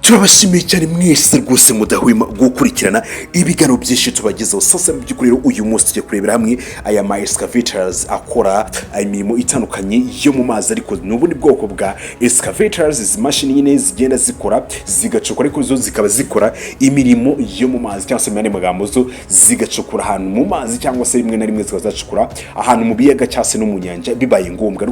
turabashimiye cyane mwese rwose mudahwema gukurikirana ibiganiro byinshi tubagezaho. Sasa mu by'ukuri uyu munsi tujye kurebera hamwe aya ma Excavator'S akora imirimo itandukanye yo mu mazi, ariko n'ubundi bwoko bwa Excavator'S, izi mashini nyine zigenda zikora zigacukura, ariko zo zikaba zikora imirimo yo mu mazi, cyangwa se mu magambo zo zigacukura ahantu mu mazi, cyangwa se rimwe na rimwe zikazzacukura ahantu mu biyaga cyangwa se no mu nyanja bibaye ngombwa.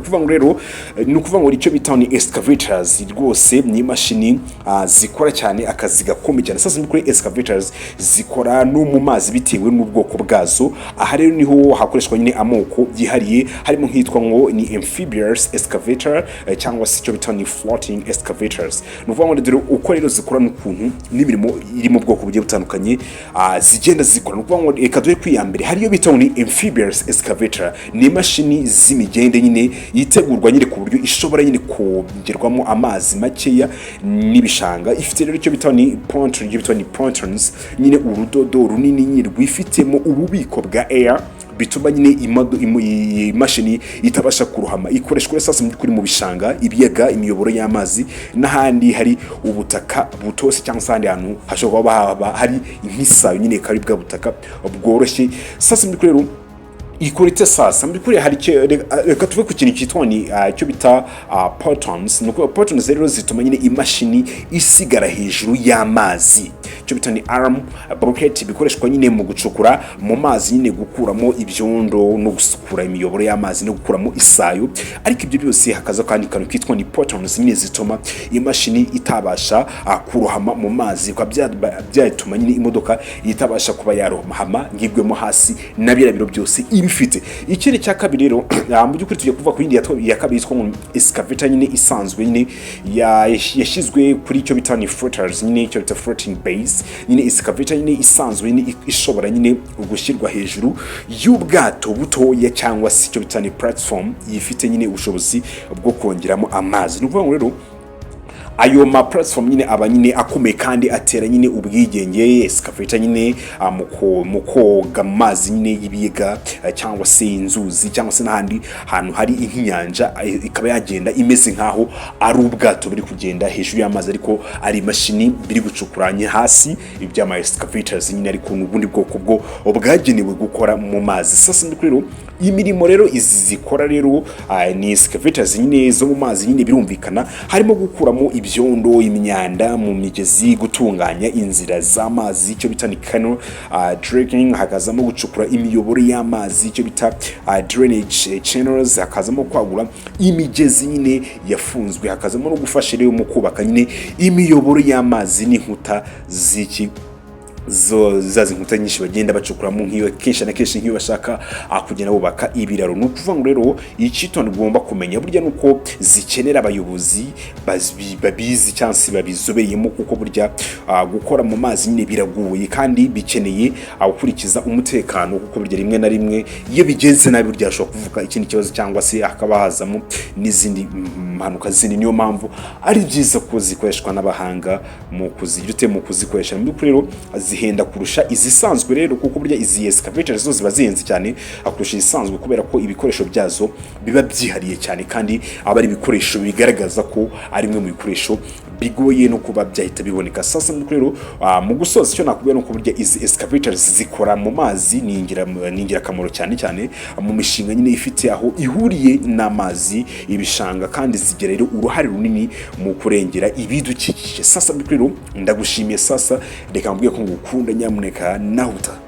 Ni ukuvuga ngo icyo bita ni Excavator'S rwose ni imashini zikora cyane akazi gakomeye cyane. Sasa muri Excavator'S zikora no mu mazi bitewe n'ubwoko bwazo. Aha rero niho hakoreshwa nyine amoko yihariye, harimo nkitwa ngo ni amphibious excavator cyangwa se icyo bita ni floating excavators. Ni ukuvuga ngo rero uko rero zikora n'ukuntu n'imirimo iri mu bwoko bugiye butandukanye zigenda zikora. Ni ukuvuga ngo reka dore kwiyambere hari iyo bita ni amphibious excavator, ni imashini z'imigende nyine yitegurwa nyine ku buryo ishobora nyine kongerwamo amazi makeya n'ibishanga. Ifite rero icyo bita ni ponton, ibyo bita ni pontons, nyine urudodo runini nyine rwifitemo ububiko bwa air bituma nyine imashini itabasha kuruhama. Ikoreshwa sasa mu bishanga, ibiyaga, imiyoboro y'amazi n'ahandi hari ubutaka butose, cyangwa se ahandi hantu hashobora kuba hari nk'isayo nyine kari bwa butaka bworoshye. Sasa muri rero ikorite sasa muri hari reka tuve ku kintu cyitwa ni cyo bita pontons. Nuko pontons rero zituma nyine imashini isigara hejuru y'amazi, cyo bita ni arm bucket, bikoreshwa nyine mu gucukura mu mazi, nyine gukuramo ibyondo no gusukura imiyoboro y'amazi no gukuramo isayo. Ariko ibyo byose hakaza kandi kantu kitwa ni pontons nyine zituma imashini itabasha kurohama mu mazi, kwa byatuma nyine imodoka itabasha kuba yarohama ngibwemo hasi nabirabiro byose bifite. Ikindi cya kabiri rero mu by'ukuri tujya kuva ku yindi ya kabiri yitwa excavator nyine isanzwe nyine yashyizwe kuri icyo bita ni floaters, nyine icyo bita floating base, nyine excavator nyine isanzwe nyine ishobora nyine gushyirwa hejuru y'ubwato butoya, cyangwa se icyo bita ni platform yifite nyine ubushobozi bwo kongeramo amazi. Ni ukuvuga ngo rero ayo ma platform nyine aba nyine akomeye kandi atera nyine ubwigenge. Excavator nyine mu koga amazi nyine y'ibiyaga cyangwa se inzuzi, cyangwa se n'ahandi hantu hari inyanja, ikaba yagenda imeze nkaho ari ubwato buri kugenda hejuru y'amazi, ariko ari imashini biri gucukuranya hasi ibya ma Excavator'S nyine, ariko n'ubundi bwoko bwo bwagenewe gukora mu mazi. Sasa rero imirimo rero izi zikora rero ni Excavator'S nyine zo mu mazi nyine, birumvikana harimo gukuramo ibyondo, imyanda mu migezi, gutunganya inzira z'amazi, icyo bita ni canal dredging, hakazamo gucukura imiyoboro y'amazi, icyo bita drainage channels, hakazamo kwagura imigezi nyine yafunzwe, hakazamo no gufasha rero mu kubaka nyine imiyoboro y'amazi n'inkuta z'iki zazi nkuta nyinshi bagenda bacukuramo nk'iyo kenshi na kenshi nk'iyo bashaka kugenda bubaka ibiraro. Ni ukuvuga ngo rero ikitonde ugomba kumenya burya nuko zikenera abayobozi babizi cyangwa se babizobereyemo, kuko burya gukora mu mazi nyine biraguye kandi bikeneye gukurikiza umutekano, kuko burya rimwe na rimwe iyo bigenze nabi burya ashobora kuvuga ikindi kibazo, cyangwa se hakaba hazamo n'izindi mpanuka zindi. Niyo mpamvu ari byiza ko zikoreshwa n'abahanga mu kuzikoresha. Mu by'ukuri rero zihenda kurusha izisanzwe rero, kuko burya izi Excavator'S zo ziba zihenze cyane kurusha izisanzwe, kubera ko ibikoresho byazo biba byihariye cyane, kandi aba ari ibikoresho bigaragaza ko ari bimwe mu bikoresho bigoye no kuba byahita biboneka. Sasa rero mu gusoza icyo nakubwira nuko burya izi Excavator'S zikora mu mazi ni ingirakamaro cyane mu mishinga nyine ifite aho ihuriye n'amazi, ibishanga, kandi zigira rero uruhare runini mu kurengera ibidukikije. Sasa rero ndagushimiye. Sasa reka mbwiye ko ngukunda, nyamuneka nahuta.